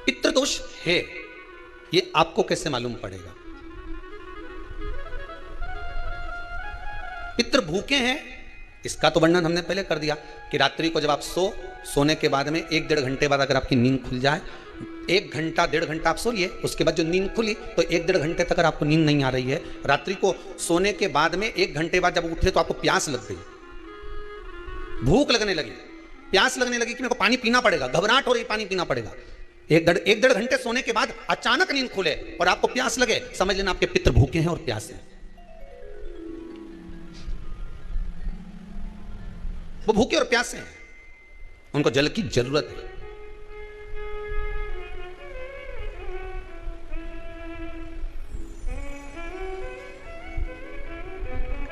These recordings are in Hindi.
पितृदोष है ये आपको कैसे मालूम पड़ेगा? पितृ भूखे हैं इसका तो वर्णन हमने पहले कर दिया कि रात्रि को जब आप सोने के बाद में 1-1.5 घंटे बाद अगर आपकी नींद खुल जाए, 1 घंटा 1.5 घंटा आप सोइए, उसके बाद जो नींद खुली तो 1-1.5 घंटे तक अगर आपको नींद नहीं आ रही है, रात्रि को सोने के बाद में 1 घंटे बाद जब उठे तो आपको प्यास लग गई, भूख लगने लगी, प्यास लगने लगी कि मेरे को पानी पीना पड़ेगा, घबराहट हो रही, पानी पीना पड़ेगा। 1-1.5 घंटे सोने के बाद अचानक नींद खुले और आपको प्यास लगे, समझ लेना आपके पितृ भूखे हैं और प्यासे हैं। वो भूखे और प्यासे हैं, उनको जल की जरूरत है।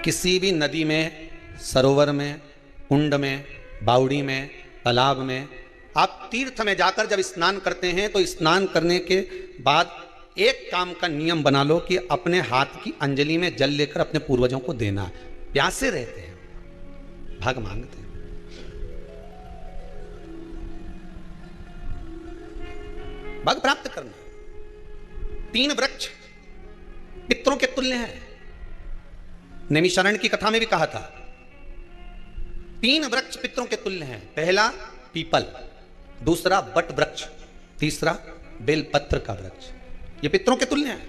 किसी भी नदी में, सरोवर में, कुंड में, बावड़ी में, तालाब में, आप तीर्थ में जाकर जब स्नान करते हैं तो स्नान करने के बाद एक काम का नियम बना लो कि अपने हाथ की अंजलि में जल लेकर अपने पूर्वजों को देना। प्यासे रहते हैं, भाग मांगते हैं। भाग प्राप्त करना। 3 वृक्ष पितरों के तुल्य हैं। नैमिषारण्य की कथा में भी कहा था 3 वृक्ष पितरों के तुल्य हैं। पहला पीपल, दूसरा बट वृक्ष, तीसरा बेलपत्र का वृक्ष। ये पितरों के तुल्य हैं।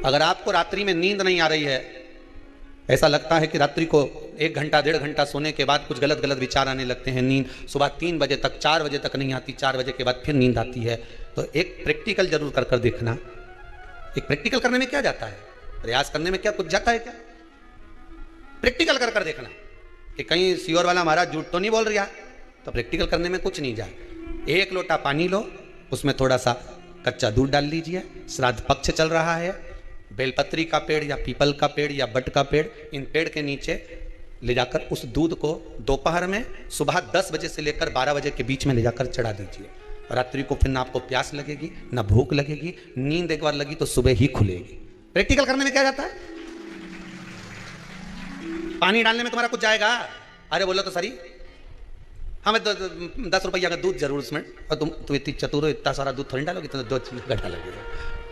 अगर आपको रात्रि में नींद नहीं आ रही है, ऐसा लगता है कि रात्रि को 1 घंटा 1.5 घंटा सोने के बाद कुछ गलत गलत विचार आने लगते हैं, नींद सुबह 3 बजे तक 4 बजे तक नहीं आती, 4 बजे के बाद फिर नींद आती है, तो एक प्रैक्टिकल जरूर कर देखना। एक प्रैक्टिकल करने में क्या जाता है? प्रयास करने में क्या कुछ जाता है क्या? प्रैक्टिकल कर देखना कि कहीं सियोर वाला महाराज झूठ तो नहीं बोल रहा, तो प्रैक्टिकल करने में कुछ नहीं जाए। 1 लोटा पानी लो, उसमें थोड़ा सा कच्चा दूध डाल लीजिए, श्राद्ध पक्ष चल रहा है, बेलपत्री का पेड़ या पीपल का पेड़ या बट का पेड़, इन पेड़ के नीचे ले जाकर उस दूध को दोपहर में सुबह 10 बजे से लेकर 12 बजे के बीच में ले जाकर चढ़ा दीजिए। रात्रि को फिर ना आपको प्यास लगेगी, ना भूख लगेगी, नींद एक बार लगी तो सुबह ही खुलेगी। प्रैक्टिकल करने में क्या जाता है? पानी डालने में तुम्हारा कुछ जाएगा? अरे बोलो तो सरी, हमें 10 रुपया का दूध जरूर उसमें, और तुम इतनी चतुर हो, इतना सारा दूध थोड़ी डालोगे, तो 2 घंटा लगेगा।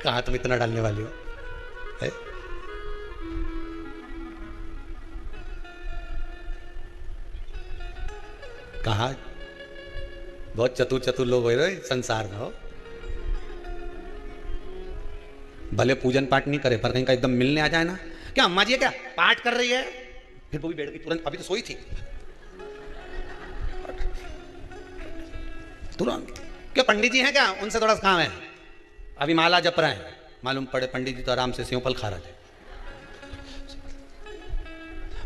कहाँ तुम इतना डालने वाली हो है? कहा बहुत चतुर लोग हो रहे संसार में हो, भले पूजन पाठ नहीं करे पर कहीं का एकदम मिलने आ जाए ना, क्या अम्मा जी है क्या पाठ कर रही है, फिर वो भी बैठ गई तुरंत, अभी तो सोई थी तुरंत। क्या पंडित जी हैं क्या, उनसे थोड़ा काम है, अभी माला जप रहे हैं, मालूम पड़े पंडित जी तो आराम से सेव फल खा रहे थे,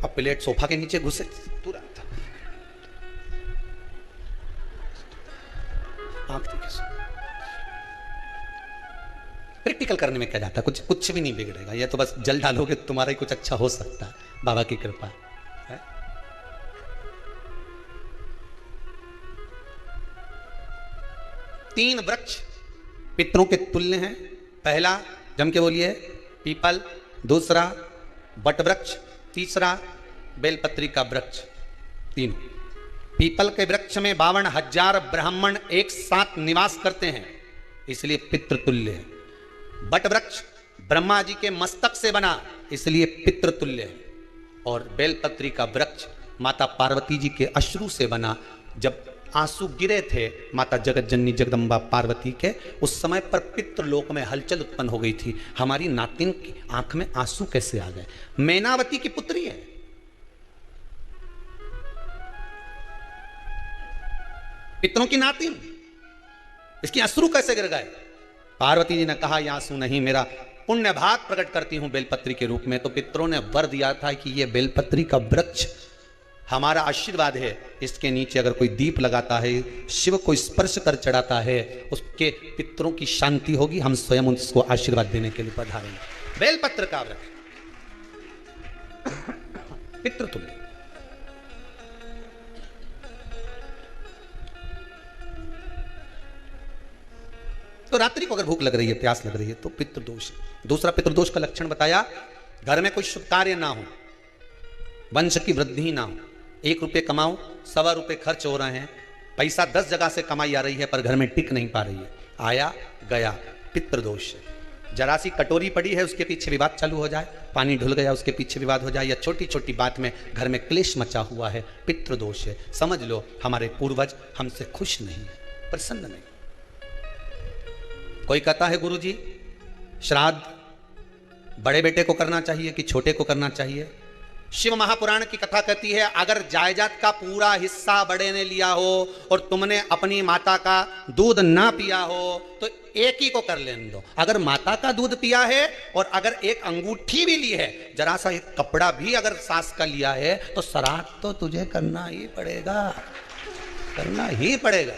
अब प्लेट सोफा के नीचे घुसे तुरंत प्रैक्टिकल करने में क्या जाता है? कुछ भी नहीं बिगड़ेगा, ये तो बस जल डालोगे तुम्हारा ही कुछ अच्छा हो सकता है, बाबा की कृपा है। तीन वृक्ष पितरों के तुल्य हैं। पहला जम के बोलिए पीपल, दूसरा बट वृक्ष, तीसरा बेलपत्री का वृक्ष। तीनों पीपल के वृक्ष में 52,000 ब्राह्मण एक साथ निवास करते हैं, इसलिए पितृतुल्य है। बट वृक्ष ब्रह्मा जी के मस्तक से बना, इसलिए पितृतुल्य है। और बेलपत्री का वृक्ष माता पार्वती जी के अश्रु से बना। जब आंसू गिरे थे माता जगत जननी जगदम्बा पार्वती के, उस समय पर पितृलोक में हलचल उत्पन्न हो गई थी। हमारी नातिन की आंख में आंसू कैसे आ गए? मैनावती की पुत्री है, पितरों की नातिन, इसकी अश्रु कैसे गिर गए? पार्वती जी ने कहा ये आंसू नहीं, मेरा पुण्य भाग प्रकट करती हूं बेलपत्री के रूप में। तो पितरों ने वर दिया था कि ये बेलपत्री का वृक्ष हमारा आशीर्वाद है, इसके नीचे अगर कोई दीप लगाता है, शिव को स्पर्श कर चढ़ाता है, उसके पितरों की शांति होगी, हम स्वयं उसको आशीर्वाद देने के लिए पधारेंगे। बेलपत्र का वृक्ष पितृतुल्य। तो रात्रि को अगर भूख लग रही है, प्यास लग रही है, तो पितृदोष। दूसरा पितृदोष का लक्षण बताया, घर में कोई शुभ कार्य ना हो, वंश की वृद्धि ना हो, 1 रुपये कमाओ 1.25 रुपये खर्च हो रहे हैं, पैसा 10 जगह से कमाई आ रही है पर घर में टिक नहीं पा रही है, आया गया, पितृदोष है। जरा सी कटोरी पड़ी है उसके पीछे विवाद चालू हो जाए, पानी ढुल गया उसके पीछे विवाद हो जाए, या छोटी छोटी बात में घर में क्लेश मचा हुआ है, पितृदोष है। समझ लो हमारे पूर्वज हमसे खुश नहीं, प्रसन्न नहीं। कोई कहता है गुरुजी श्राद्ध बड़े बेटे को करना चाहिए कि छोटे को करना चाहिए? शिव महापुराण की कथा कहती है अगर जायदाद का पूरा हिस्सा बड़े ने लिया हो और तुमने अपनी माता का दूध ना पिया हो तो एक ही को कर लेने दो। अगर माता का दूध पिया है और अगर एक अंगूठी भी ली है, जरा सा एक कपड़ा भी अगर सास का लिया है, तो श्राद्ध तो तुझे करना ही पड़ेगा, करना ही पड़ेगा।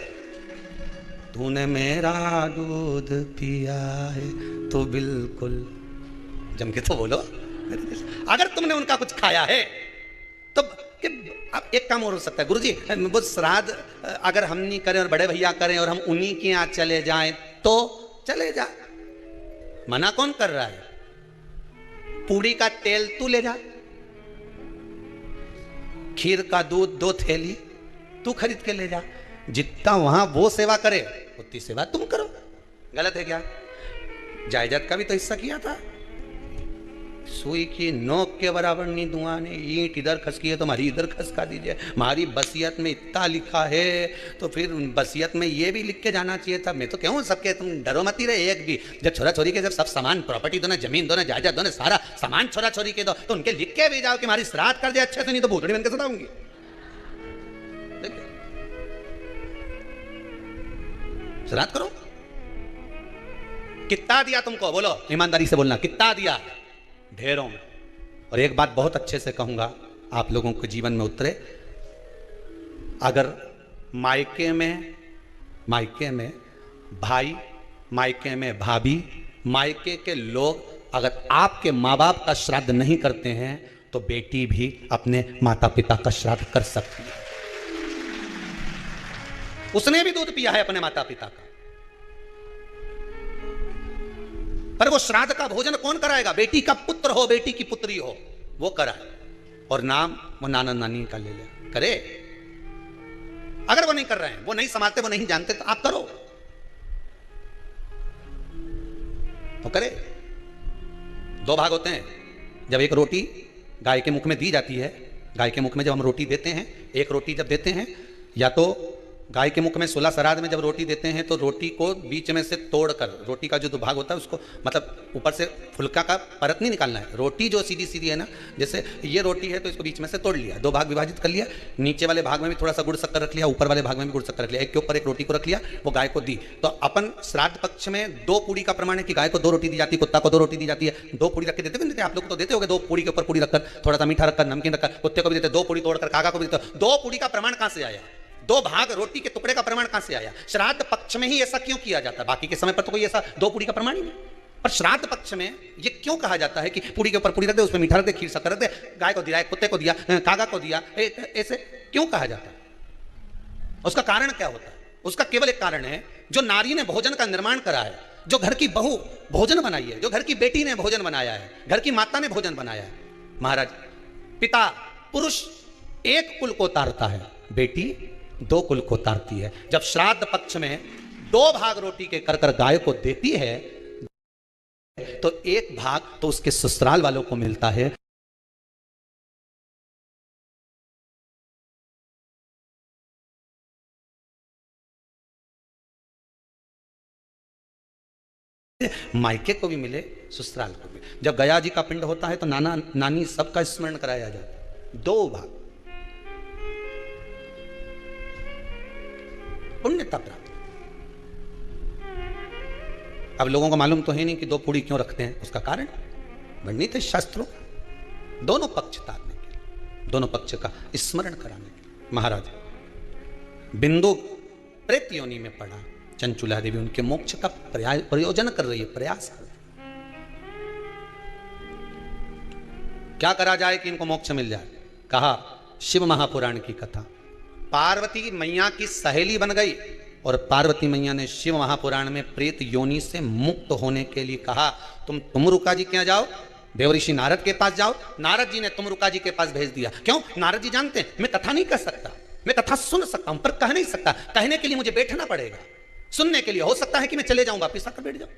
तूने मेरा दूध पिया है तो बिल्कुल जम के तो बोलो। अगर तुमने उनका कुछ खाया है तो अब एक काम और हो सकता है, गुरुजी वो श्राद्ध अगर हम नहीं करें और बड़े भैया करें और हम उन्हीं के यहाँ चले जाएं तो चले जा, मना कौन कर रहा है? पूड़ी का तेल तू ले जा, खीर का दूध 2 थैली तू खरीद के ले जा, जितना वहां वो सेवा करे उतनी सेवा तुम करो। गलत है क्या? जायदाद का भी तो हिस्सा किया था। सुई की नोक के बराबर नहीं दूंगा ने, ईंट इधर खसकी है तो हमारी इधर खसका दीजिए। हमारी बसियत में इतना लिखा है तो फिर बसियत में ये भी लिख के जाना चाहिए था। मैं तो क्यों सबके, तुम डरो मत ही रहे एक भी। जब छोरा छोरी के जब सब सामान प्रॉपर्टी दो ना, जमीन दो ना, जायदाद दो ना, सारा सामान छोरा छोरी के दो तो उनके लिख के भी जाओ कि हमारी श्राद्ध कर दे अच्छे से, नहीं तो भूतड़ी बन के सताऊंगी। श्राद्ध करो। कितना दिया तुमको? बोलो ईमानदारी से बोलना, कितना दिया? ढेरों में। और एक बात बहुत अच्छे से कहूंगा, आप लोगों के जीवन में उतरे। अगर मायके में भाई, मायके में भाभी, मायके के लोग अगर आपके माँ बाप का श्राद्ध नहीं करते हैं तो बेटी भी अपने माता पिता का श्राद्ध कर सकती है। उसने भी दूध पिया है अपने माता पिता का, पर वो श्राद्ध का भोजन कौन कराएगा? बेटी का पुत्र हो, बेटी की पुत्री हो, वो कराए। और नाम वो नाना नानी का ले ले करे। अगर वो नहीं कर रहे हैं, वो नहीं संभालते, वो नहीं जानते, तो आप करो, तो करे। 2 भाग होते हैं। जब एक रोटी गाय के मुख में दी जाती है, गाय के मुख में जब हम रोटी देते हैं, एक रोटी जब देते हैं, या तो गाय के मुख में 16 श्राद्ध में जब रोटी देते हैं तो रोटी को बीच में से तोड़कर, रोटी का जो 2 भाग होता है उसको, मतलब ऊपर से फुलका का परत नहीं निकालना है। रोटी जो सीधी सीधी है ना, जैसे ये रोटी है तो इसको बीच में से तोड़ लिया, 2 भाग विभाजित कर लिया, नीचे वाले भाग में भी थोड़ा सा गुड़ शक्कर रख लिया, ऊपर वाले भाग में भी गुड़ शक्कर रख लिया, एक के ऊपर एक रोटी को रख लिया, वो गाय को दी। तो अपन श्राद्ध पक्ष में 2 पूड़ी का प्रमाण है कि गाय को 2 रोटी दी जाती है, कुत्ता को 2 रोटी दी जाती है। 2 पूड़ी रख के देते हैं, आप लोग तो देते होगे, 2 पूड़ी के ऊपर पूड़ी रखकर, थोड़ा सा मीठा रखकर, नमकीन रखकर, कुत्ते को भी देते, 2 पूड़ी तोड़कर काका को भी देते। 2 पूड़ी का प्रमाण कहां से आया? 2 भाग रोटी के टुकड़े का प्रमाण कहां से आया? श्राद्ध पक्ष में ही ऐसा क्यों किया जाता है? बाकी के समय पर तो कोई ऐसा 2 पूड़ी का प्रमाण ही नहीं। पर श्राद्ध पक्ष में ये क्यों कहा जाता है कि पूड़ी के ऊपर पूड़ी रख दे, उसमें मीठा रख दे, खीर शक्कर रख दे, गाय को दिया, कुत्ते को दिया, कागा को दिया, ऐसे क्यों कहा जाता है? उसका कारण क्या होता है? उसका केवल एक कारण है, जो नारी ने भोजन का निर्माण करा है, जो घर की बहू भोजन बनाई है, जो घर की बेटी ने भोजन बनाया है, घर की माता ने भोजन बनाया है। महाराज, पिता पुरुष एक कुल को तारता है, बेटी 2 कुल को तारती है। जब श्राद्ध पक्ष में 2 भाग रोटी के कर गाय को देती है तो 1 भाग तो उसके ससुराल वालों को मिलता है। मायके को भी मिले, ससुराल को भी। जब गया जी का पिंड होता है तो नाना नानी सबका स्मरण कराया जाता है। 2 भाग पुण्यता प्राप्त। अब लोगों को मालूम तो है नहीं कि 2 पूड़ी क्यों रखते हैं, उसका कारण वर्णित है शास्त्रों, दोनों पक्ष तारने के लिए, दोनों पक्ष का स्मरण कराने के लिए। महाराज, बिंदु प्रेत योनि में पड़ा, चंचुला देवी उनके मोक्ष का प्रयोजन कर रही है, प्रयास कर रही है। क्या करा जाए कि इनको मोक्ष मिल जाए? कहा शिव महापुराण की कथा। पार्वती मैया की सहेली बन गई और पार्वती मैया ने शिव महापुराण में प्रेत योनि से मुक्त होने के लिए कहा, तुम तुमरुका जी के यहाँ जाओ, देवऋषि नारद के पास जाओ। नारद जी ने तुमरुका जी के पास भेज दिया। क्यों? नारद जी जानते हैं मैं कथा नहीं कर सकता, मैं कथा सुन सकता हूं पर कह नहीं सकता, कहने के लिए मुझे बैठना पड़ेगा, सुनने के लिए हो सकता है कि मैं चले जाऊं वापिस आकर बैठ जाऊं।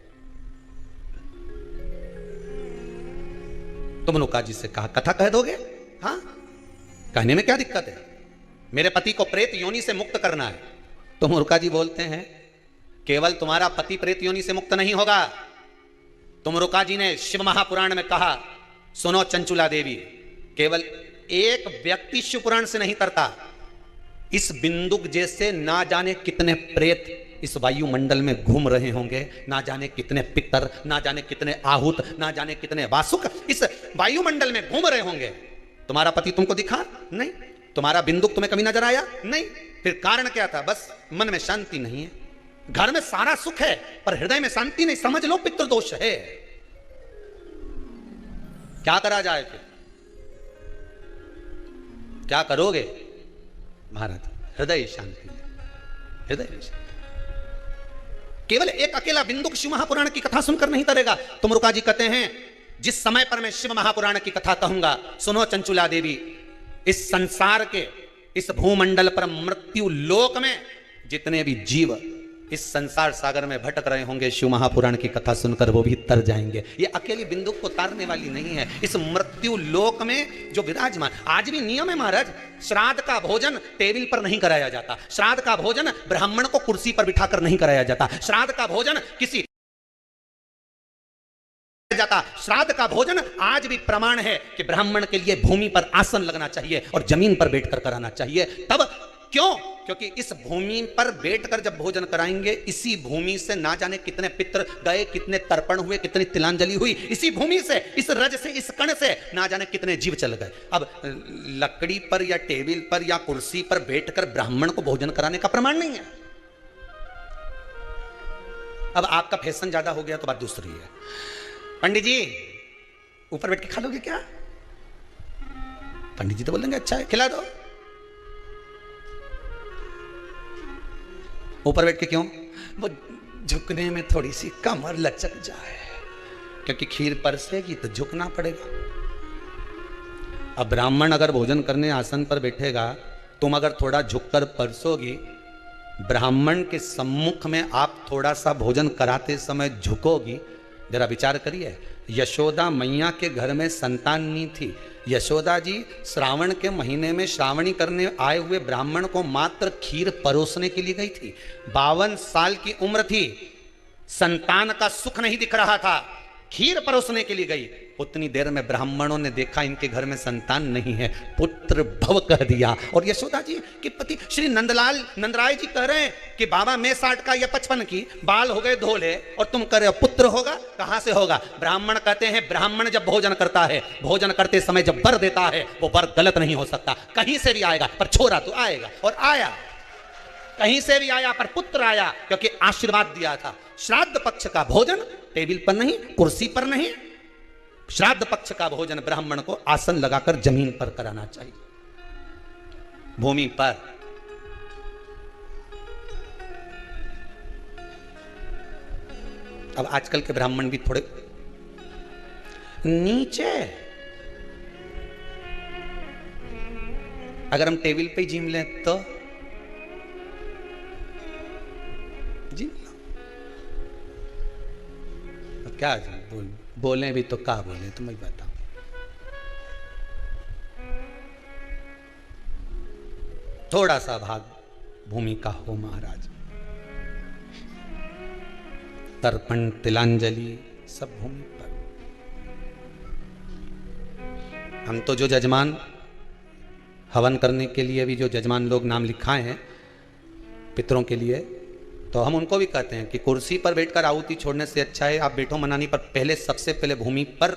तो मनोका जी से कहा कथा कह दोगे? हाँ, कहने में क्या दिक्कत है, मेरे पति को प्रेत योनि से मुक्त करना है। तो मुरुका जी बोलते हैं केवल तुम्हारा पति प्रेत योनि से मुक्त नहीं होगा। तो मुरुका जी ने शिव महापुराण में कहा, सुनो चंचुला देवी, केवल एक व्यक्ति शिव पुराण से नहीं तरता, इस बिंदुक जैसे ना जाने कितने प्रेत इस वायुमंडल में घूम रहे होंगे, ना जाने कितने पितर, ना जाने कितने आहूत, ना जाने कितने वासुक इस वायुमंडल में घूम रहे होंगे। तुम्हारा पति तुमको दिखा नहीं, तुम्हारा बिंदुक तुम्हें कभी नजर आया नहीं, फिर कारण क्या था? बस मन में शांति नहीं है। घर में सारा सुख है पर हृदय में शांति नहीं, समझ लो पितृदोष है। क्या करा जाए फिर? क्या करोगे महाराज? हृदय शांति, हृदय शांति। केवल एक अकेला बिंदुक शिव महापुराण की कथा सुनकर नहीं तरेगा। तो मुरुका जी कहते हैं जिस समय पर मैं शिव महापुराण की कथा कहूंगा, सुनो चंचुला देवी, इस संसार के इस भूमंडल पर मृत्यु लोक में जितने भी जीव इस संसार सागर में भटक रहे होंगे, शिव महापुराण की कथा सुनकर वो भी तर जाएंगे। ये अकेली बिंदुक को तारने वाली नहीं है। इस मृत्यु लोक में जो विराजमान, आज भी नियम है महाराज, श्राद्ध का भोजन टेबल पर नहीं कराया जाता, श्राद्ध का भोजन ब्राह्मण को कुर्सी पर बिठाकर नहीं कराया जाता, श्राद्ध का भोजन किसी जाता, श्राद्ध का भोजन आज भी प्रमाण है कि ब्राह्मण के लिए भूमि पर आसन लगना चाहिए और जमीन पर बैठकर कराना चाहिए। तब क्यों? क्योंकि इस भूमि पर बैठकर जब भोजन कराएंगे, इसी भूमि से ना जाने कितने पितृ गए, कितने तर्पण हुए, कितनी तिलांजलि हुई, इसी भूमि से, इस रज से, इस कण से ना जाने कितने जीव चल गए। अब लकड़ी पर या टेबल पर या कुर्सी पर बैठकर ब्राह्मण को भोजन कराने का प्रमाण नहीं है। अब आपका फैशन ज्यादा हो गया तो बात दूसरी है। पंडित जी ऊपर बैठ के खा लोगे क्या? पंडित जी तो बोलेंगे अच्छा है खिला दो। ऊपर बैठ के क्यों? वो झुकने में थोड़ी सी कमर लचक जाए, क्योंकि खीर परसेगी तो झुकना पड़ेगा। अब ब्राह्मण अगर भोजन करने आसन पर बैठेगा, तुम अगर थोड़ा झुककर परसोगी, ब्राह्मण के सम्मुख में आप थोड़ा सा भोजन कराते समय झुकोगी, जरा विचार करिए। यशोदा मैया के घर में संतान नहीं थी, यशोदा जी श्रावण के महीने में श्रावणी करने आए हुए ब्राह्मण को मात्र खीर परोसने के लिए गई थी। 52 साल की उम्र थी, संतान का सुख नहीं दिख रहा था, खीर परोसने के लिए गई। उतनी देर में ब्राह्मणों ने देखा इनके घर में संतान नहीं है, पुत्र भव कह दिया। और यशोदा जी के पति श्री नंदराय जी कह रहे हैं कि बाबा मैं 60 का या 55 की, बाल हो गए धोले और तुम कह रहे हो पुत्र होगा, कहां से होगा? ब्राह्मण कहते हैं ब्राह्मण जब भोजन करता है, भोजन करते समय जब वर देता है, वो वर गलत नहीं हो सकता, कहीं से भी आएगा, पर छोरा तो आएगा। और आया, कहीं से भी आया, पर पुत्र आया, क्योंकि आशीर्वाद दिया था। श्राद्ध पक्ष का भोजन टेबल पर नहीं, कुर्सी पर नहीं, श्राद्ध पक्ष का भोजन ब्राह्मण को आसन लगाकर जमीन पर कराना चाहिए, भूमि पर। अब आजकल के ब्राह्मण भी थोड़े नीचे, अगर हम टेबल पे जिम लें तो जी क्या बोले भी तो क्या बोले, तुम ही बताओ। थोड़ा सा भाग भूमि का हो महाराज, तर्पण तिलांजलि सब भूमि पर। हम तो जो जजमान हवन करने के लिए भी जो जजमान लोग नाम लिखाए हैं पितरों के लिए, तो हम उनको भी कहते हैं कि कुर्सी पर बैठकर आहुति छोड़ने से अच्छा है आप बैठो मनानी पर, पहले सबसे पहले भूमि पर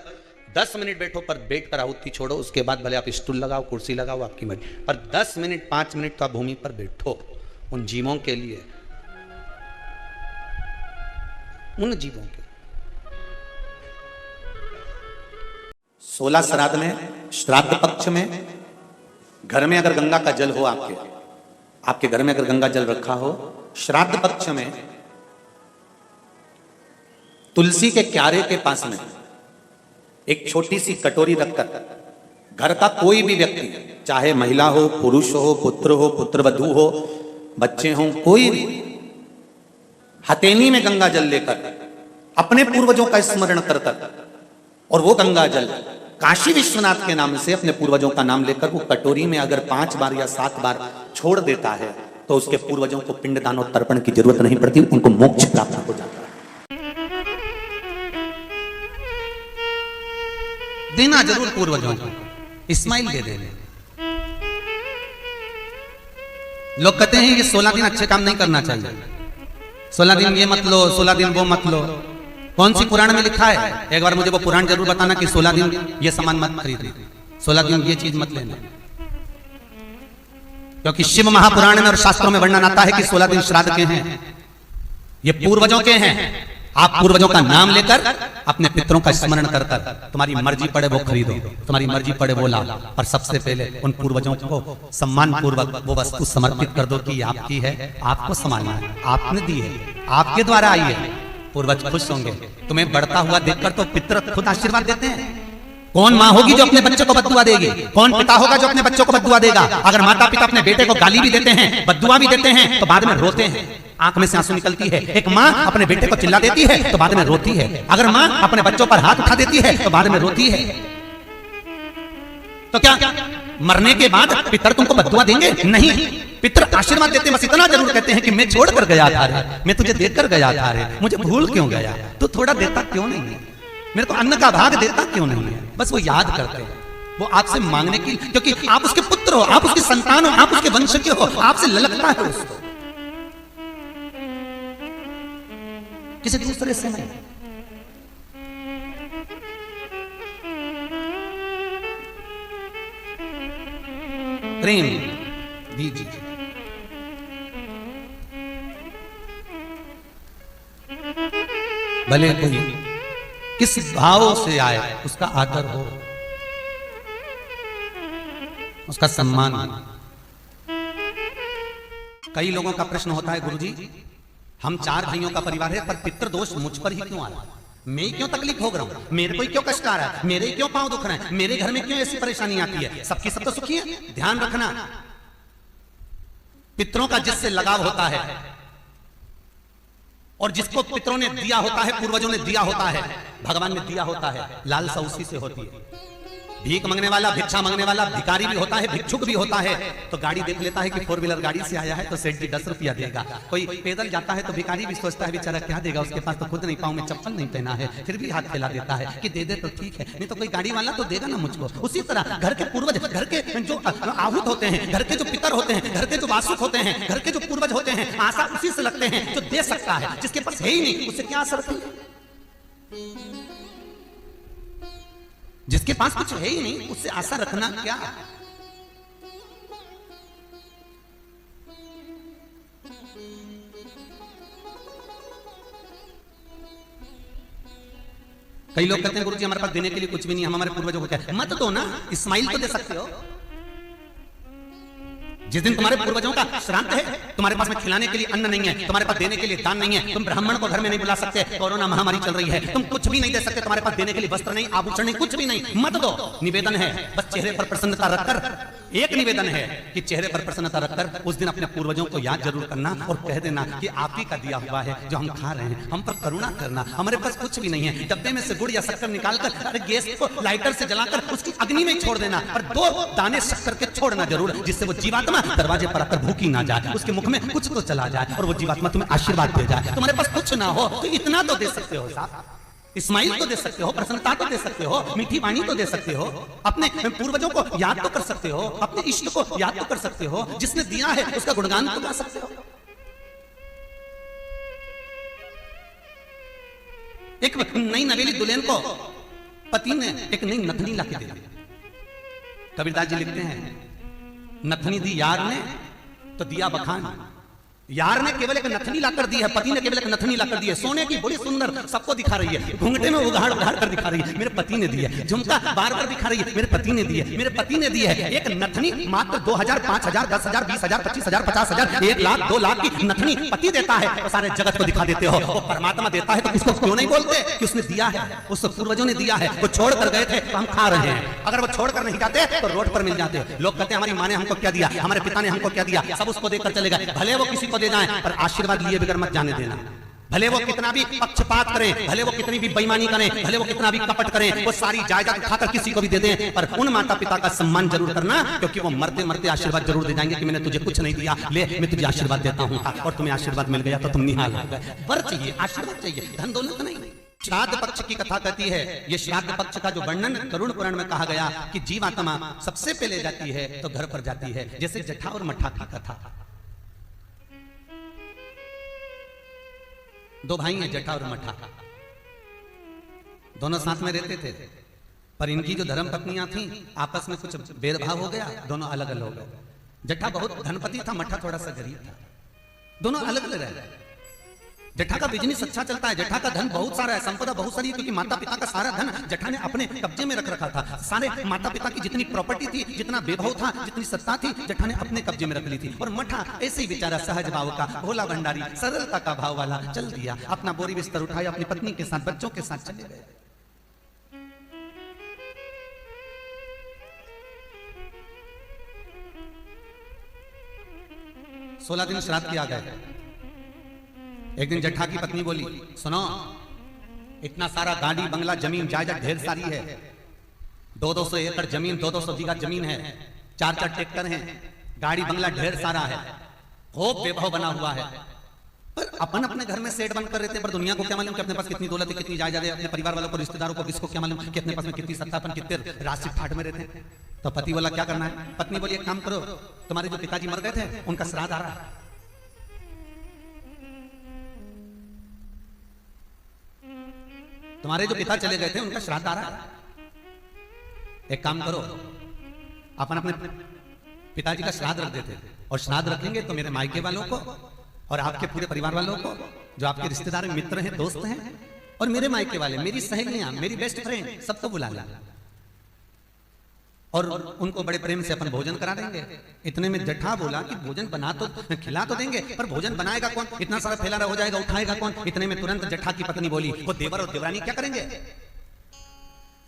10 मिनट बैठो, पर बैठकर आहुति छोड़ो, उसके बाद भले आप स्टूल लगाओ, कुर्सी लगाओ, आपकी मर्जी, पर 10 मिनट 5 मिनट तो आप भूमि पर बैठो उन जीवों के लिए, उन जीवों के। 16 श्राद्ध में, श्राद्ध पक्ष में, घर में अगर गंगा का जल हो, आपके घर में अगर गंगा जल रखा हो, श्राद्ध पक्ष में तुलसी के क्यारे के पास में एक छोटी सी कटोरी रखकर घर का कोई भी व्यक्ति, चाहे महिला हो, पुरुष हो, पुत्रवधू हो, बच्चे हों, कोई भी हथेली में गंगा जल लेकर अपने पूर्वजों का स्मरण कर और वो गंगा जल काशी विश्वनाथ के नाम से अपने पूर्वजों का नाम लेकर वो कटोरी में अगर 5 बार या 7 बार छोड़ देता है तो उसके पूर्वजों को पिंडदान और तर्पण की जरूरत नहीं पड़ती, उनको मोक्ष प्राप्त हो जाता है। देना जरूर पूर्वजों को, इस्माइल दे देने। लोग कहते हैं ये 16 दिन अच्छे काम नहीं करना चाहिए, 16 दिन ये मत लो, 16 दिन वो मत लो। कौन सी पुराण में लिखा है? एक बार मुझे वो पुराण जरूर बताना कि 16 दिन ये सामान मत खरीदना, 16 दिन ये चीज मत लेना। क्योंकि शिव महापुराण में और शास्त्रों में वर्णन आता है कि 16 दिन श्राद्ध के हैं, ये पूर्वजों के हैं। आप पूर्वजों का नाम लेकर अपने पितरों का स्मरण कर तुम्हारी मर्जी पड़े वो खरीदो, तुम्हारी मर्जी पड़े वो लाओ, और सबसे पहले उन पूर्वजों को सम्मान पूर्वक वो वस्तु समर्पित कर दो कि ये आपकी है, आपको संभालना है, आपने दी है, आपके द्वारा आई है। पूर्वज खुश होंगे। तुम्हें बढ़ता हुआ देखकर तो पितर खुद आशीर्वाद देते हैं। कौन माँ होगी जो अपने बच्चे को बद्दुआ देगी? कौन पिता होगा जो अपने बच्चों को बद्दुआ देगा? अगर माता पिता अपने बेटे को गाली भी देते हैं, बद्दुआ भी देते हैं, तो बाद में रोते हैं, आंख में से आंसू निकलती है। एक माँ अपने बेटे को चिल्ला देती है तो बाद में रोती है। अगर माँ अपने बच्चों पर हाथ उठा देती है तो बाद में रोती है। तो क्या मरने के बाद पितर तुमको बद्दुआ देंगे? नहीं, पितर आशीर्वाद देते हैं। बस इतना जरूर कहते हैं कि मैं छोड़ कर गया था रे, मैं तुझे देकर गया था रे, मुझे भूल क्यों गया? तो थोड़ा देता क्यों नहीं है? मेरे को अन्न का भाग देता क्यों नहीं है? बस वो याद करते हैं, वो आपसे मांगने की, क्योंकि आप उसके पुत्र हो, आप उसकी संतान हो, आप उसके वंश के हो, आपसे ललकता है उसको, किसी दूसरे से नहीं। प्रेम दीजिए। भले कोई किस भाव से आए उसका आदर हो, उसका सम्मान हो। कई लोगों का प्रश्न होता है, गुरुजी हम 4 भाइयों का परिवार है पर पितृदोष मुझ पर ही क्यों आया? मैं ही क्यों तकलीफ भोग रहा हूं? मेरे को ही क्यों कष्ट आ रहा है? मेरे ही क्यों पांव दुख रहे हैं? मेरे घर में क्यों ऐसी परेशानी आती है? सबकी सब तो सुखी है। ध्यान रखना, पितरों का जिससे लगाव होता है और जिसको पितरों ने दिया होता है, पूर्वजों ने दिया होता है, भगवान ने दिया होता है, लालसा उसी से होती है। भीख मांगने वाला, भिक्षा मांगने वाला भिखारी भी होता है, भिक्षुक भी होता है। तो गाड़ी देख लेता है कि 4 व्हीलर गाड़ी से आया है तो सेठ जी 10 रुपया देगा। कोई पैदल जाता है तो भिखारी भी सोचता है बेचारा क्या देगा, उसके पास तो खुद नहीं, पाँव में चप्पल नहीं पहना है, फिर भी हाथ फैला देता है कि दे दे तो ठीक है, नहीं तो कोई गाड़ी वाला तो देगा ना मुझको। उसी तरह घर के पूर्वज, घर के जो आहूत होते हैं, घर के जो पितर होते हैं, घर के जो वासुक होते हैं, घर के जो पूर्वज होते हैं, आशा उसी से लगते हैं जो दे सकता है। जिसके पास है ही नहीं उससे क्या आशा रखें? जिसके पास कुछ है ही नहीं उससे आशा रखना क्या? कई लोग कहते हैं गुरुजी हमारे पास देने के लिए कुछ भी नहीं, हम हमारे पूर्वजों को क्या? मत दो ना, इस्माइल तो दे सकते हो। जिस दिन तुम्हारे पूर्वजों का श्राद्ध है, तुम्हारे पास में खिलाने के लिए अन्न नहीं है, तुम्हारे पास देने के लिए दान नहीं है, तुम ब्राह्मण को घर में नहीं बुला सकते, कोरोना महामारी चल रही है, तुम कुछ भी नहीं दे सकते, तुम्हारे पास देने के लिए वस्त्र नहीं, आभूषण नहीं, कुछ भी नहीं, मत दो। निवेदन है बस चेहरे पर प्रसन्नता रखकर, एक निवेदन है कि चेहरे पर प्रसन्नता रखकर उस दिन अपने पूर्वजों को याद जरूर करना और कह देना कि आप ही का दिया हुआ है जो हम खा रहे हैं, हम पर करुणा करना, हमारे पास कुछ भी नहीं है। डब्बे में से गुड़ या शक्कर निकालकर, अरे गैस को लाइटर से जलाकर उसकी अग्नि में छोड़ देना, पर 2 दाने शक्कर के छोड़ना जरूर, जिससे वो जीवात्मा दरवाजे पर आकर भूखी ना जाए, उसके मुख में कुछ तो चला जाए और वो जीवात्मा तुम्हें आशीर्वाद दे जाए। तुम्हारे पास कुछ ना हो तो इतना तो दे सकते हो साहब, इस्माइल तो दे सकते हो, प्रसन्नता तो दे सकते हो, मीठी वाणी तो दे सकते हो, अपने पूर्वजों को याद तो कर सकते हो, अपने इष्ट को याद तो कर सकते हो, जिसने दिया है उसका गुणगान तो गा सकते हो। एक नई नवेली दुल्हन को पति ने एक नई नथनी लाके दे दी। कबीरदास जी लिखते हैं, नथनी दी यार ने तो दिया बखान, यार ने केवल एक नथनी लाकर दी है, पति ने केवल एक नथनी लाकर दी है, सोने की बड़ी सुंदर, सबको दिखा रही है, घूंघटे में उघाड़ उघाड़ कर दिखा रही है, मेरे पति ने दी है, झुमका बार बार दिखा रही है, मेरे पति ने दी है, मेरे पति ने दी है। एक नथनी मात्र 2000, 5000, 10,000, 20,000, 25,000, 50,000, 1 लाख, 2 लाख की नथनी पति देता है तो सारे जगत को दिखा देते हो। वो परमात्मा देता है तो किसको क्यों नहीं बोलते कि उसने दिया है, उस पूर्वजों ने दिया है। वो छोड़ कर गए थे तो हम खा रहे हैं, अगर वो छोड़ कर नहीं जाते तो रोड पर मिल जाते। लोग कहते हैं हमारी माँ ने हमको क्या दिया, हमारे पिता ने हमको क्या दिया, सब उसको देकर चले गए। भले वो किसी को दे जाए पर आशीर्वाद लिए बगैर मत जाने देना। भले वो कितना भी पक्षपात करें, भले वो कितनी भी बेईमानी करें, भले वो कितना भी कपट करें, वो सारी जायदाद उठाकर किसी को भी दे दें, पर उन माता पिता का सम्मान जरूर करना, क्योंकि वो मरते मरते आशीर्वाद जरूर दे जाएंगे कि मैंने तुझे कुछ नहीं दिया, ले मैं तुझे आशीर्वाद देता हूँ, और तुम्हें आशीर्वाद मिल गया तो तुम निहाल हो गए। वर चाहिए, आशीर्वाद चाहिए, धन दौलत नहीं। श्राद्ध पक्ष की कथा कहती है, ये श्राद्ध पक्ष का जो वर्णन गरुड़ पुराण में कहा गया कि जीवात्मा सबसे पहले जाती है तो घर पर जाती है, जैसे जठा और मठा की कथा। दो भाई हैं जठा और मठा, दोनों साथ में रहते थे, पर इनकी जो धर्म पत्नियां थी आपस में कुछ भेदभाव हो गया, दोनों अलग अलग हो गए। जठा बहुत धनपति था, मठा थोड़ा सा गरीब था, दोनों अलग अलग रहे। जठा का बिजनेस अच्छा चलता है, जठा का धन बहुत सारा है, संपदा बहुत सारी है, क्योंकि माता पिता का सारा धन जठा ने अपने कब्जे में रख रखा था। सारे माता पिता की जितनी प्रॉपर्टी थी, जितना वैभव था, जितनी सत्ता थी, जठा ने अपने कब्जे में रख ली थी। और मठा ऐसे ही बेचारा सहज भाव का, भोला भंडारी, सरलता का भाव वाला चल दिया, अपना बोरी बिस्तर उठाया, अपनी पत्नी के साथ, बच्चों के साथ चले गए। 16 दिन श्राद्ध किया गया। एक दिन जठा की पत्नी बोली, सुनो, इतना सारा गाड़ी बंगला जमीन जायदाद ढेर सारी है, 200 एकड़ जमीन, 200 बीघा जमीन है, 4 ट्रैक्टर हैं, गाड़ी बंगला ढेर सारा है, खूब वैभव बना हुआ है, पर अपन अपने घर में सेठ बंद कर रहे थे, पर दुनिया को क्या मालूम कि अपने पास कितनी दौलत है, कितनी जायदाद है, अपने परिवार वालों को, रिश्तेदारों को, किसको क्या मालूम कि अपने पास में कितनी सत्तापन, कितने राशि ठाट में रहते हैं। तो पति बोला क्या करना है, पत्नी बोली एक काम करो, तुम्हारे जो पिताजी मर गए थे उनका श्राद्ध आ रहा है, तुम्हारे जो पिता चले गए थे उनका श्राद्ध आ रहा है, एक काम करो, अपन अपने पिताजी का श्राद्ध रख देते, और श्राद्ध रखेंगे तो मेरे मायके वालों को और आपके पूरे परिवार वालों को, जो आपके रिश्तेदार मित्र हैं, दोस्त हैं, और मेरे मायके वाले, मेरी सहेलियां, मेरी बेस्ट फ्रेंड, सबको बुला लेना, और उनको बड़े प्रेम से अपन भोजन करा देंगे। इतने में जठा बोला कि भोजन बना तो खिला तो देंगे, पर भोजन बनाएगा कौन, इतना सारा फैला हो जाएगा, उठाएगा कौन। इतने में तुरंत जठा की पत्नी बोली, वो देवर और देवरानी क्या करेंगे,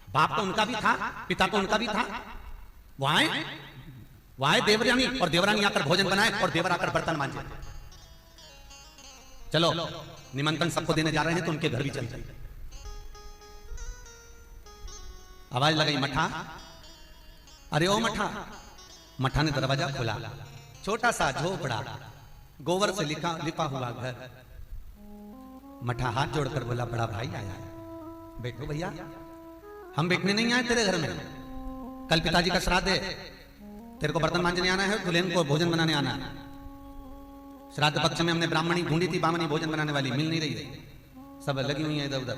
बाप तो उनका भी था, पिता तो उनका भी था, वो आए देवरानी, और देवरानी आकर भोजन बनाए और देवर आकर बर्तन मांजे। चलो निमंत्रण सबको देने जा रहे हैं तो उनके घर भी चल जाए। आवाज लगाई मठा, अरे ओ मठा। मठा ने दरवाजा खोला, छोटा सा झोपड़ा, गोबर से लिपा हुआ घर। मठा हाथ जोड़कर बोला, बड़ा भाई आया है, बैठो भैया, हम बैठने नहीं आए तेरे घर में, कल पिताजी का श्राद्ध है, तेरे को बर्तन मांजने आना है, दुल्हन को भोजन बनाने आना है। श्राद्ध पक्ष में हमने ब्राह्मणी ढूंढी थी, बामनी भोजन बनाने वाली मिल नहीं रही है, सब लगी हुई है इधर उधर,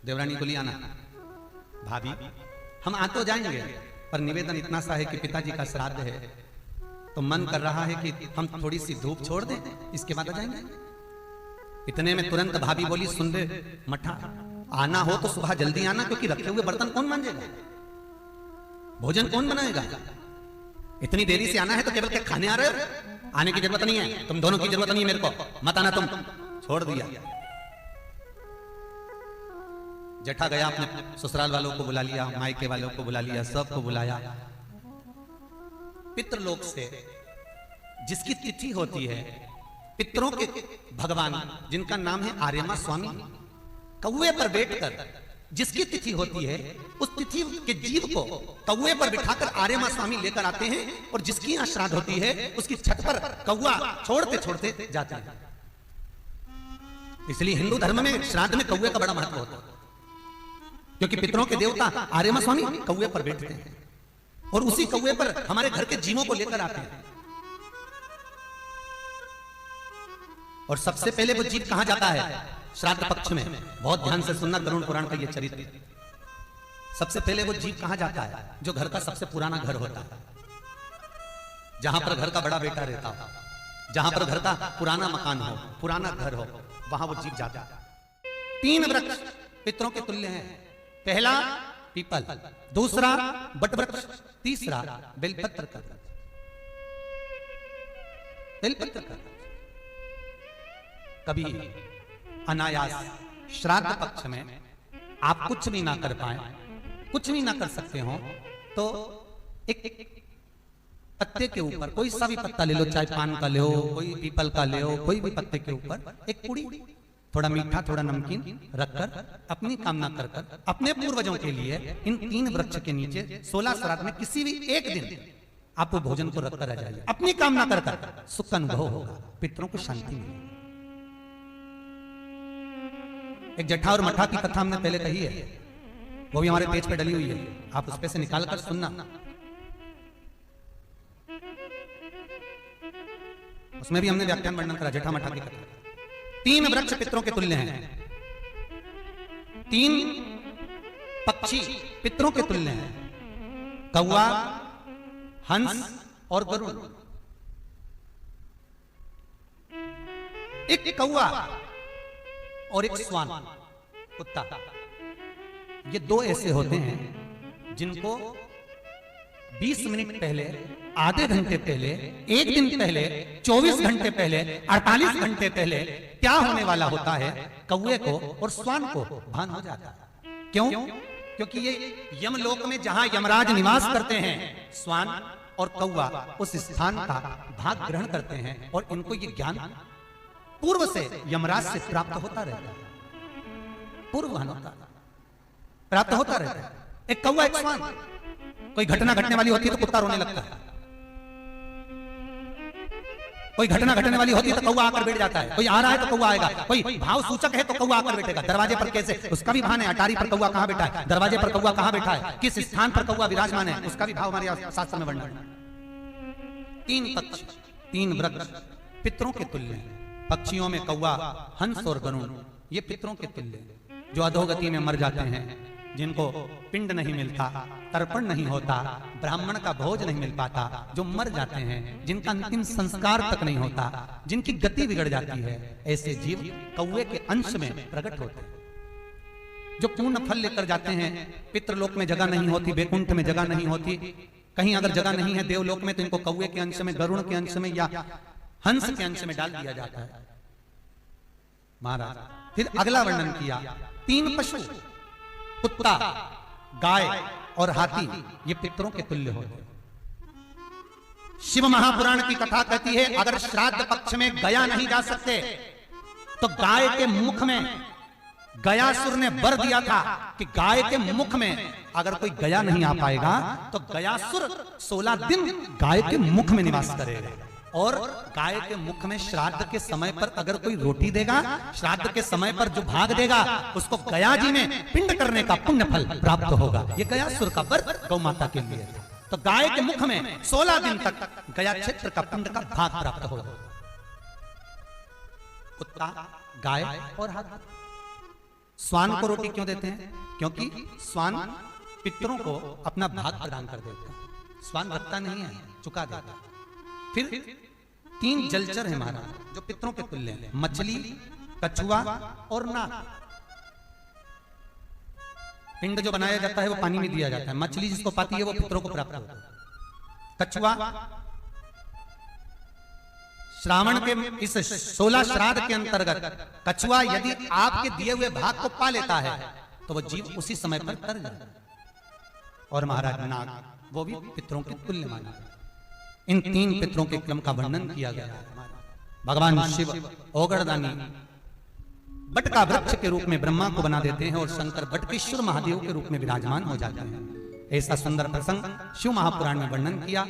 देवरानी को ले आना। भाभी हम आ तो जाएंगे, पर निवेदन इतना सा है कि पिताजी का श्राद्ध है, तो मन कर रहा है कि हम थोड़ी सी धूप छोड़ दें, इसके बाद आ जाएंगे। इतने में तुरंत भाभी बोली, सुन रे मठा, आना हो तो सुबह जल्दी आना, क्योंकि रखे हुए बर्तन कौन मांजेगा, भोजन कौन बनाएगा, इतनी देरी से आना है तो केवल क्या खाने आ रहे हो, आने की जरूरत नहीं है, तुम दोनों की जरूरत नहीं है, मेरे को मत आना, तुम छोड़ दिया। जठा गया, अपने ससुराल वालों को बुला लिया, मायके वालों को बुला लिया, सबको बुलाया। पितृलोक से जिसकी तिथि होती है, पितरों के भगवान जिनका नाम है आर्यमा स्वामी, कौवे पर बैठकर जिसकी तिथि होती है, उस तिथि के जीव को कौवे पर बिठाकर आर्यमा स्वामी लेकर आते हैं, और जिसकी यहां श्राद्ध होती है उसकी छत पर कौवा छोड़ते छोड़ते जाते हैं। इसलिए हिंदू धर्म में श्राद्ध में कौवे का बड़ा महत्व होता है, क्योंकि पितरों के देवता आर्यमा स्वामी कौवे पर बैठते हैं, और उसी कौवे पर हमारे घर के जीवों को लेकर आते हैं। और सबसे पहले वो जीव कहां जाता है श्राद्ध पक्ष में, बहुत ध्यान से सुनना गरुड़ पुराण का ये चरित्र। सबसे पहले वो जीव कहां जाता है, जो घर का सबसे पुराना घर होता है, जहां पर घर का बड़ा बेटा रहता है, जहां पर घर का पुराना मकान हो, पुराना घर हो, वहां वो जीव जाता है। 3 वृक्ष पितरों के तुल्य हैं। पहला पीपल, दूसरा बट वृक्ष, तीसरा बेलपत्र का वृक्ष। बेलपत्र का वृक्ष कभी अनायास श्राद्ध पक्ष में आप कुछ भी ना कर पाए, कुछ भी ना कर सकते हो, तो एक पत्ते के ऊपर कोई सा भी पत्ता ले लो, चाहे पान का ले हो, कोई पीपल का ले हो, कोई भी पत्ते के ऊपर एक पुड़ी, थोड़ा मीठा थोड़ा नमकीन रखकर अपनी कामना कर कर अपने पूर्वजों के लिए इन 3 वृक्ष के नीचे 16 श्राद्ध में किसी भी एक दिन आप वो भोजन को रखकर आ जाइए, अपनी कामना कर कर सुख का अनुभव होगा, पितरों को शांति मिलेगी। एक जट्ठा और मठा की कथा हमने पहले कही है, वो भी हमारे पेज पे डली हुई है, आप उस पे से निकाल कर सुनना। उसमें भी हमने व्याख्यान वर्णन करा जट्ठा मठा की कथा। 3 वृक्ष पितरों के तुल्य हैं, 3 पक्षी पितरों के तुल्य हैं, कौवा, हंस और गरुड़। एक कौवा और एक श्वान, कुत्ता, ये 2 ऐसे होते हैं जिनको 20 मिनट पहले, आधे घंटे पहले, 1 दिन पहले, 24 घंटे पहले, 48 घंटे पहले क्या होने वाला होता है, कौवे को और श्वान को भान हो जाता है। क्यों? क्योंकि ये यमलोक में जहां यमराज निवास करते हैं, श्वान और कौवा उस स्थान का भाग ग्रहण करते हैं और इनको ये ज्ञान पूर्व से यमराज से प्राप्त होता रहता है, पूर्वभान होता प्राप्त होता रहता है। एक कौवा एक श्वान, कोई घटना घटने वाली होती है तो कुत्ता रोने लगता है, कोई घटना घटने वाली होती है तो कौवा आकर बैठ जाता है, कोई आ रहा है तो कौवा आएगा, कोई भाव सूचक है तो कौवा आकर बैठेगा। दरवाजे पर कैसे, उसका भी भान है, अटारी पर कौवा कहां बैठा है, दरवाजे पर कौवा कहां बैठा है, किस स्थान पर कौवा विराजमान है, उसका भी भाव हमारे शास्त्र में वर्णन है। 3 पक्षी, 3 वृक्ष पितरों के तुल्य हैं। पक्षियों में कौवा, हंस और गरुड़, ये पितरों के तुल्य हैं, जो अधोगति में मर जाते हैं, जिनको पिंड नहीं मिलता, तर्पण नहीं होता, ब्राह्मण का भोज नहीं मिल पाता, जो मर जाते हैं, जिनका अंतिम संस्कार तक नहीं होता, जिनकी गति बिगड़ जाती है, ऐसे जीव कौवे के अंश में प्रकट होते हैं, जो पूर्ण फल लेकर जाते हैं। पितृलोक में जगह नहीं होती, बैकुंठ में जगह नहीं होती, कहीं अगर जगह नहीं है देवलोक में, तो इनको कौवे के अंश में, गरुड़ के अंश में या हंस के अंश में डाल दिया जाता है महाराज। फिर अगला वर्णन किया, 3 पशु, कुत्ता, गाय और हाथी, ये पितरों के तुल्य होते हैं। शिव महापुराण की कथा कहती है, अगर श्राद्ध पक्ष में गया नहीं जा सकते तो गाय के मुख में, गयासुर ने वर दिया था कि गाय के मुख में अगर कोई गया नहीं आ पाएगा तो गयासुर 16 दिन गाय के मुख में निवास करेगा, और गाय के मुख में श्राद्ध के समय पर अगर कोई रोटी देगा, श्राद्ध के समय पर जो भाग देगा, उसको गया जी में पिंड करने का पुण्य फल प्राप्त होगा। ये गयासुर का वर गौ माता के लिए था। तो गाय के मुख में 16 दिन तक गया क्षेत्र का पिंड का भाग प्राप्त होगा। कुत्ता, गाय और हाथी। श्वान को रोटी क्यों देते हैं? क्योंकि श्वान पितरों को अपना भाग प्रदान कर देता है, श्वान रखता नहीं है, चुका देता है। फिर 3 जलचर है महाराज जो पितरों के तुल्य हैं, मछली, कछुआ और नाग। पिंड जो बनाया जाता है वो पानी में दिया जाता है, मछली जिसको पाती है वो पितरों को प्राप्त होता है। कछुआ श्रावण के इस 16 श्राद्ध के अंतर्गत कछुआ यदि आपके दिए हुए भाग को पा लेता है तो वो जीव उसी समय पर तर जाता है। और महाराज नाग, वो भी पितरों के तुल्य माना। इन 3 पितरों के क्रम का वर्णन किया गया है। भगवान शिव ओगरदानी बट का वृक्ष के रूप में ब्रह्मा को बना देते हैं और शंकर बटकेश्वर महादेव के रूप में विराजमान हो जाते हैं। ऐसा सुंदर प्रसंग शिव महापुराण में वर्णन किया।